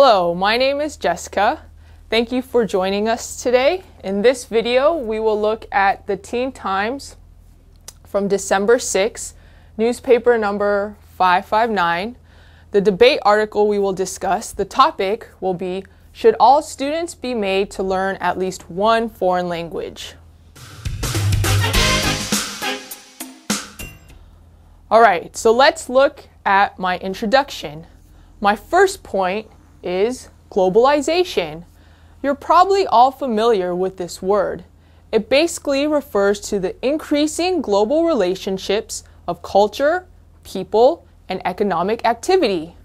Hello, my name is Jessica. Thank you for joining us today. In this video, we will look at the Teen Times from December 6, newspaper number 559. The debate article we will discuss, the topic will be, should all students be made to learn at least one foreign language? All right, so let's look at my introduction. My first point is globalization. You're probably all familiar with this word. It basically refers to the increasing global relationships of culture, people, and economic activity.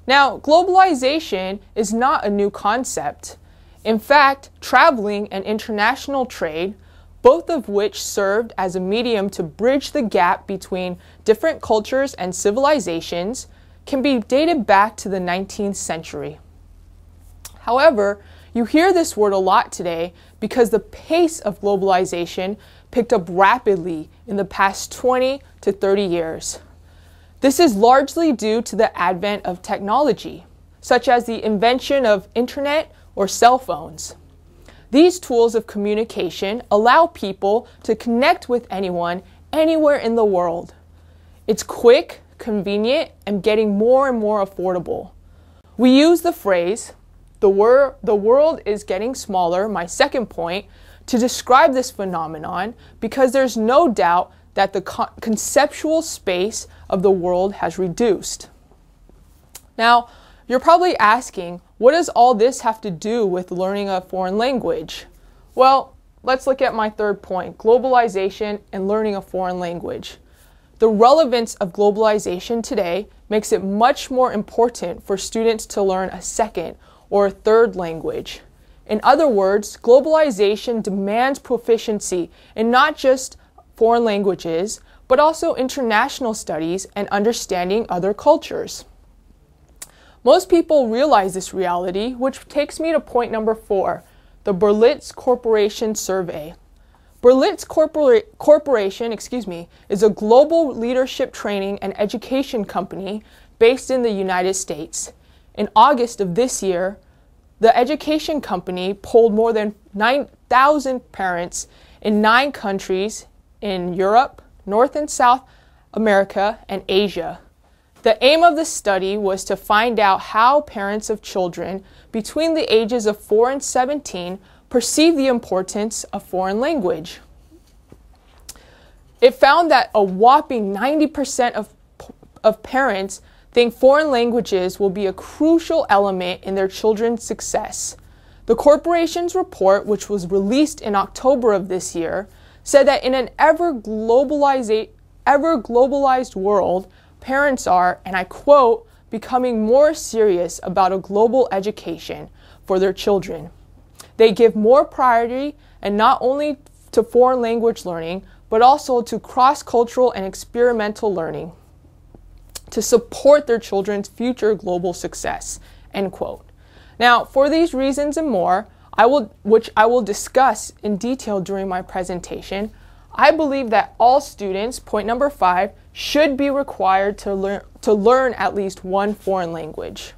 Now, globalization is not a new concept. In fact, traveling and international trade, both of which served as a medium to bridge the gap between different cultures and civilizations, can be dated back to the 19th century. However, you hear this word a lot today because the pace of globalization picked up rapidly in the past 20 to 30 years. This is largely due to the advent of technology, such as the invention of internet or cell phones. These tools of communication allow people to connect with anyone, anywhere in the world. It's quick, convenient, and getting more and more affordable. We use the phrase, the world is getting smaller, my second point, to describe this phenomenon because there's no doubt that the conceptual space of the world has reduced. Now, you're probably asking, what does all this have to do with learning a foreign language? Well, let's look at my third point, globalization and learning a foreign language. The relevance of globalization today makes it much more important for students to learn a second or a third language. In other words, globalization demands proficiency in not just foreign languages, but also international studies and understanding other cultures. Most people realize this reality, which takes me to point number 4, the Berlitz Corporation Survey. Berlitz Corporation is a global leadership training and education company based in the United States. In August of this year, the education company polled more than 9,000 parents in 9 countries in Europe, North and South America, and Asia. The aim of the study was to find out how parents of children between the ages of 4 and 17 perceive the importance of foreign language. It found that a whopping 90% of parents think foreign languages will be a crucial element in their children's success. The corporation's report, which was released in October of this year, said that in an ever globalized world, parents are, and I quote, becoming more serious about a global education for their children. They give more priority and not only to foreign language learning, but also to cross-cultural and experimental learning to support their children's future global success, end quote. Now, for these reasons and more, which I will discuss in detail during my presentation, I believe that all students, point number 5, should be required to learn at least one foreign language.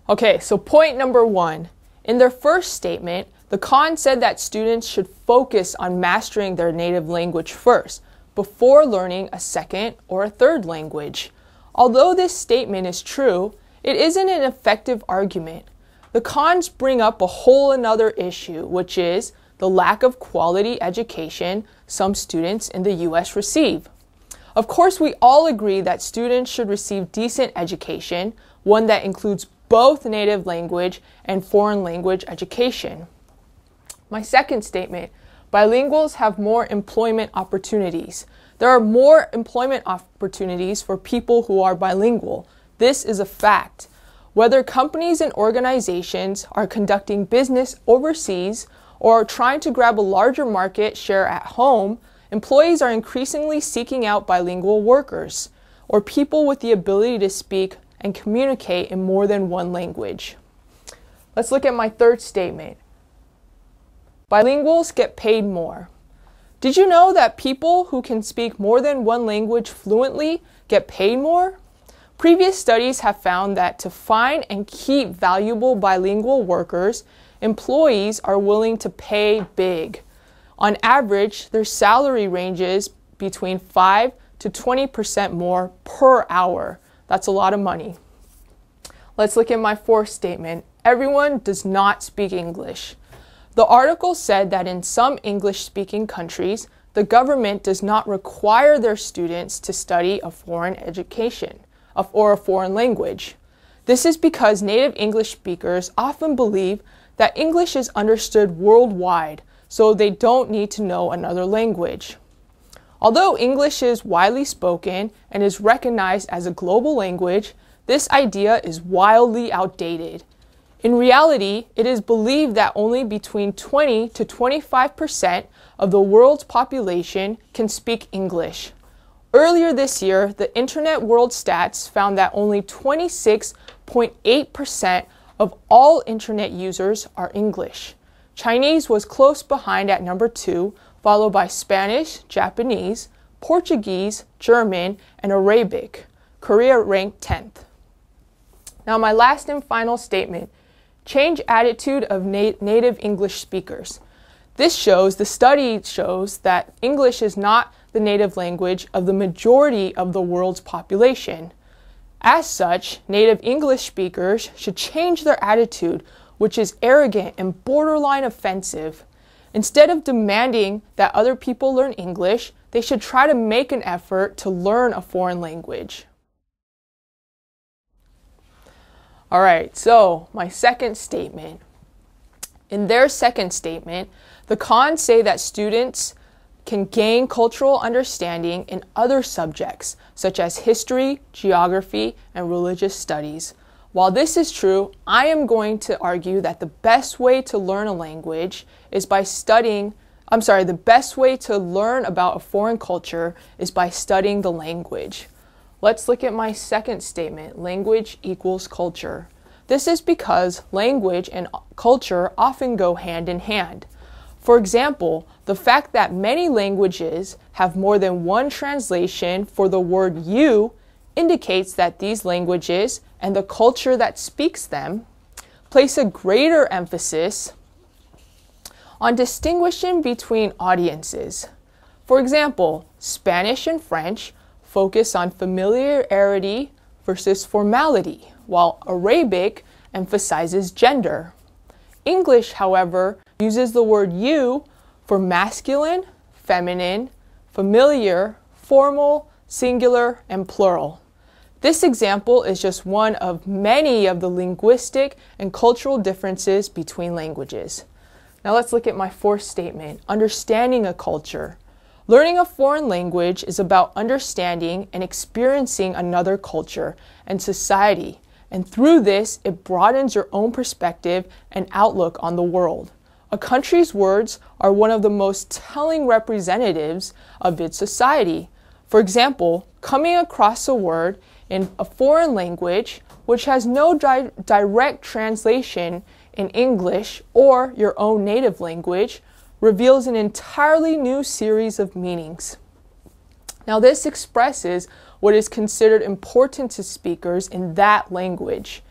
Okay, so point number 1. In their first statement, the Con said that students should focus on mastering their native language first, before learning a second or a third language. Although this statement is true, it isn't an effective argument. The Cons bring up a whole another issue, which is the lack of quality education some students in the U.S. receive. Of course, we all agree that students should receive decent education, one that includes both native language and foreign language education. My second statement, bilinguals have more employment opportunities. There are more employment opportunities for people who are bilingual. This is a fact. Whether companies and organizations are conducting business overseas or are trying to grab a larger market share at home, employees are increasingly seeking out bilingual workers or people with the ability to speak and communicate in more than one language. Let's look at my third statement. Bilinguals get paid more. Did you know that people who can speak more than one language fluently get paid more? Previous studies have found that to find and keep valuable bilingual workers, employees are willing to pay big. On average, their salary ranges between 5 to 20% more per hour. That's a lot of money. Let's look at my fourth statement. Everyone does not speak English. The article said that in some English-speaking countries, the government does not require their students to study a foreign education or a foreign language. This is because native English speakers often believe that English is understood worldwide, so they don't need to know another language. Although English is widely spoken and is recognized as a global language, this idea is wildly outdated. In reality, it is believed that only between 20 to 25% of the world's population can speak English. Earlier this year, the Internet World Stats found that only 26.8% of all Internet users are English. Chinese was close behind at number 2, followed by Spanish, Japanese, Portuguese, German, and Arabic. Korea ranked 10th. Now my last and final statement, change attitude of native English speakers. The study shows that English is not the native language of the majority of the world's population. As such, native English speakers should change their attitude, which is arrogant and borderline offensive. Instead of demanding that other people learn English, they should try to make an effort to learn a foreign language. All right, so my second statement. In their second statement, the Khans say that students can gain cultural understanding in other subjects, such as history, geography, and religious studies. While this is true, I am going to argue that the best way to learn a language is by the best way to learn about a foreign culture is by studying the language. Let's look at my second statement, language equals culture. This is because language and culture often go hand in hand. For example, the fact that many languages have more than one translation for the word you indicates that these languages and the culture that speaks them place a greater emphasis on distinguishing between audiences. For example, Spanish and French focus on familiarity versus formality, while Arabic emphasizes gender. English, however, uses the word you for masculine, feminine, familiar, formal, singular, and plural. This example is just one of many of the linguistic and cultural differences between languages. Now let's look at my fourth statement, understanding a culture. Learning a foreign language is about understanding and experiencing another culture and society, and through this, it broadens your own perspective and outlook on the world. A country's words are one of the most telling representatives of its society. For example, coming across a word in a foreign language which has no direct translation in English or your own native language reveals an entirely new series of meanings. Now, this expresses what is considered important to speakers in that language.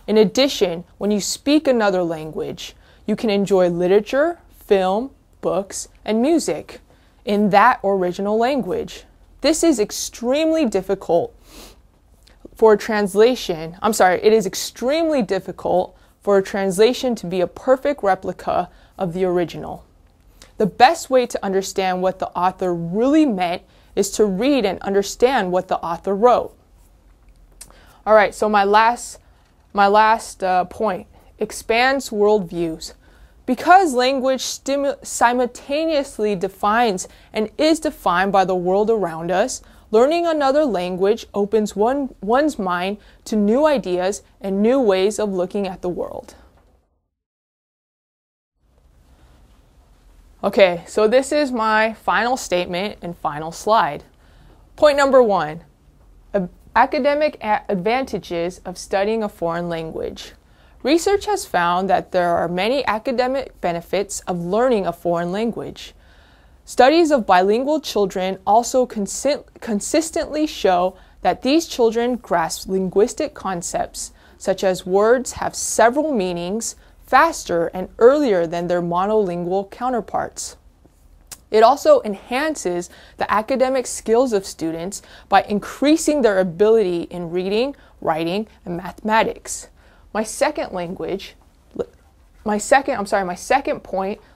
In addition, when you speak another language, you can enjoy literature, film, books, and music in that original language. This is extremely difficult for a translation. It is extremely difficult for a translation to be a perfect replica of the original. The best way to understand what the author really meant is to read and understand what the author wrote. All right, so my last point, expands worldviews. Because language simultaneously defines and is defined by the world around us, learning another language opens one's mind to new ideas and new ways of looking at the world. Okay, so this is my final statement and final slide. Point number 1, academic advantages of studying a foreign language. Research has found that there are many academic benefits of learning a foreign language. Studies of bilingual children also consistently show that these children grasp linguistic concepts, such as words have several meanings, faster and earlier than their monolingual counterparts. It also enhances the academic skills of students by increasing their ability in reading, writing, and mathematics. My second point,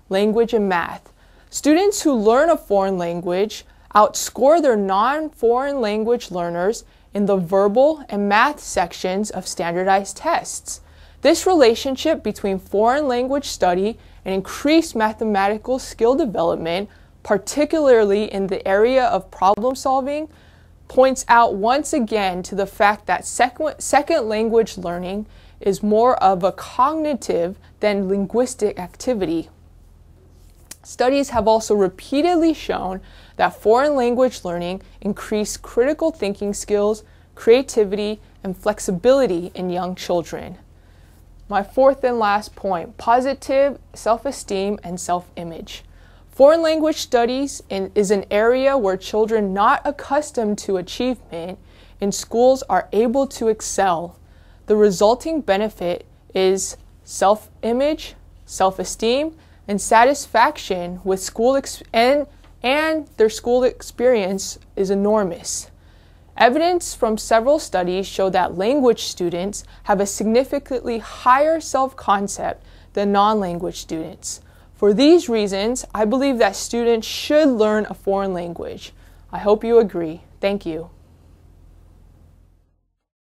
language and math. Students who learn a foreign language outscore their non-foreign language learners in the verbal and math sections of standardized tests. This relationship between foreign language study and increased mathematical skill development, particularly in the area of problem solving, points out once again to the fact that second language learning is more of a cognitive than linguistic activity. Studies have also repeatedly shown that foreign language learning increases critical thinking skills, creativity, and flexibility in young children. My fourth and last point, positive self-esteem and self-image. Foreign language studies is an area where children not accustomed to achievement in schools are able to excel. The resulting benefit is self-image, self-esteem, and satisfaction with school and their school experience is enormous. Evidence from several studies show that language students have a significantly higher self-concept than non-language students. For these reasons, I believe that students should learn a foreign language. I hope you agree. Thank you.